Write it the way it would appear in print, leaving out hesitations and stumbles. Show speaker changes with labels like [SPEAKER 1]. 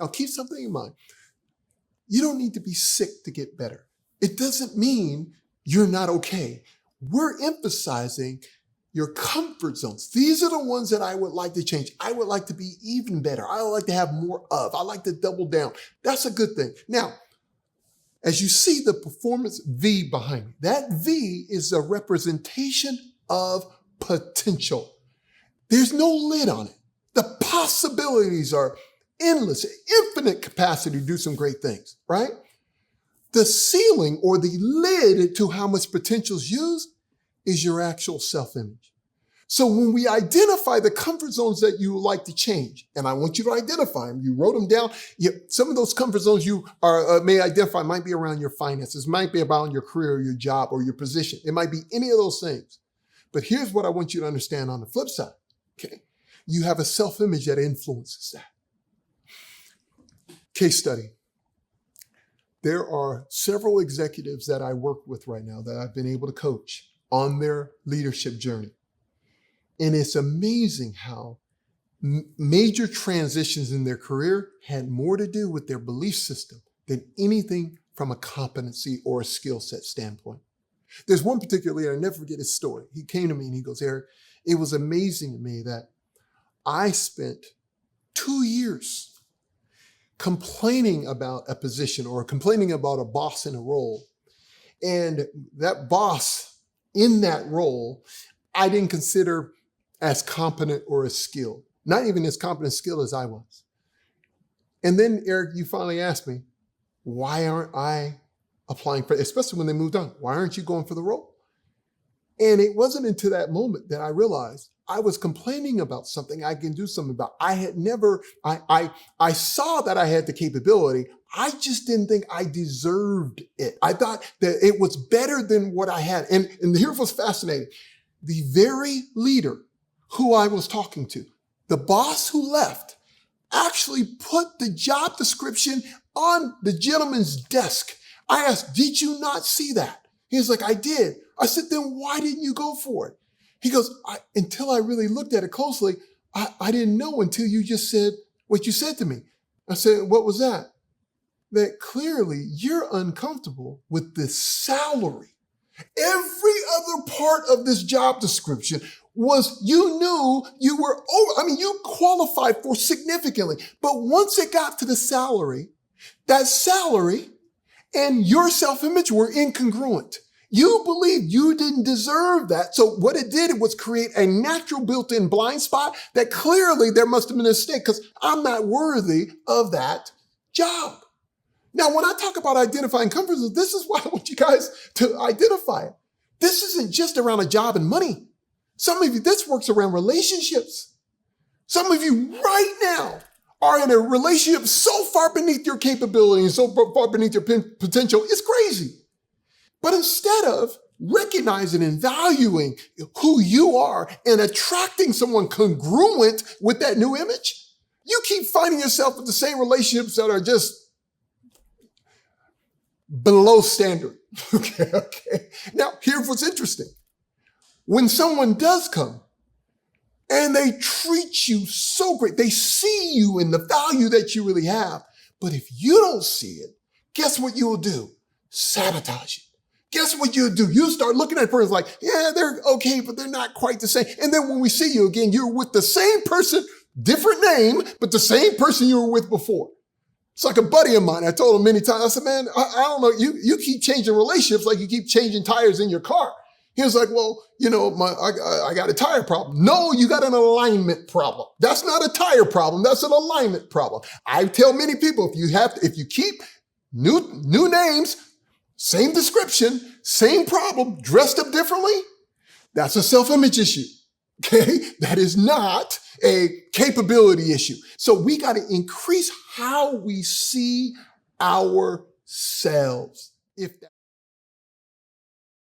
[SPEAKER 1] Now keep something in mind. You don't need to be sick to get better. It doesn't mean you're not okay. We're emphasizing your comfort zones. These are the ones that I would like to change. I would like to be even better. I would like to have more of. I like to double down. That's a good thing. Now, as you see the performance V behind me, that V is a representation of potential. There's no lid on it. The possibilities are endless, infinite capacity to do some great things, right? The ceiling or the lid to how much potential is used is your actual self-image. So when we identify the comfort zones that you would like to change, and I want you to identify them, you wrote them down. Some of those comfort zones you may identify might be around your finances, might be about your career, or your job, or your position. It might be any of those things. But here's what I want you to understand on the flip side, okay? You have a self-image that influences that. Case study. There are several executives that I work with right now that I've been able to coach on their leadership journey. And it's amazing how major transitions in their career had more to do with their belief system than anything from a competency or a skill set standpoint. There's one particular leader, I'll never forget his story. He came to me and he goes, Eric, it was amazing to me that I spent 2 years complaining about a position or complaining about a boss in a role. And that boss in that role, I didn't consider as competent or as skilled, not even as competent skilled as I was. And then, Eric, you finally asked me, why aren't I applying for, especially when they moved on, why aren't you going for the role? And it wasn't until that moment that I realized I was complaining about something I can do something about. I had never, I saw that I had the capability. I just didn't think I deserved it. I thought that it was better than what I had. And here's what's fascinating. The very leader who I was talking to, the boss who left, actually put the job description on the gentleman's desk. I asked, did you not see that? He was like, I did. I said, then why didn't you go for it? He goes, until I really looked at it closely, I didn't know until you just said what you said to me. I said, what was that? That clearly you're uncomfortable with this salary. Every other part of this job description was you knew you were over. I mean, you qualified for significantly. But once it got to the salary, that salary and your self-image were incongruent. You believed you didn't deserve that. So what it did was create a natural built-in blind spot that clearly there must have been a mistake because I'm not worthy of that job. Now, when I talk about identifying comfort zones, this is why I want you guys to identify it. This isn't just around a job and money. Some of you, this works around relationships. Some of you right now are in a relationship so far beneath your capability and so far beneath your potential, it's crazy. But instead of recognizing and valuing who you are and attracting someone congruent with that new image, you keep finding yourself with the same relationships that are just below standard. Okay. Now, here's what's interesting. When someone does come and they treat you so great, they see you in the value that you really have. But if you don't see it, guess what you will do? Sabotage it. Guess what you do? You start looking at person like, yeah, they're okay, but they're not quite the same. And then when we see you again, you're with the same person, different name, but the same person you were with before. It's like a buddy of mine. I told him many times, I said, man, I don't know. You keep changing relationships like you keep changing tires in your car. He was like, well, you know, I got a tire problem. No, you got an alignment problem. That's not a tire problem. That's an alignment problem. I tell many people, if you keep new names, same description, same problem, dressed up differently, that's a self-image issue, okay? That is not a capability issue. So we got to increase how we see ourselves. If that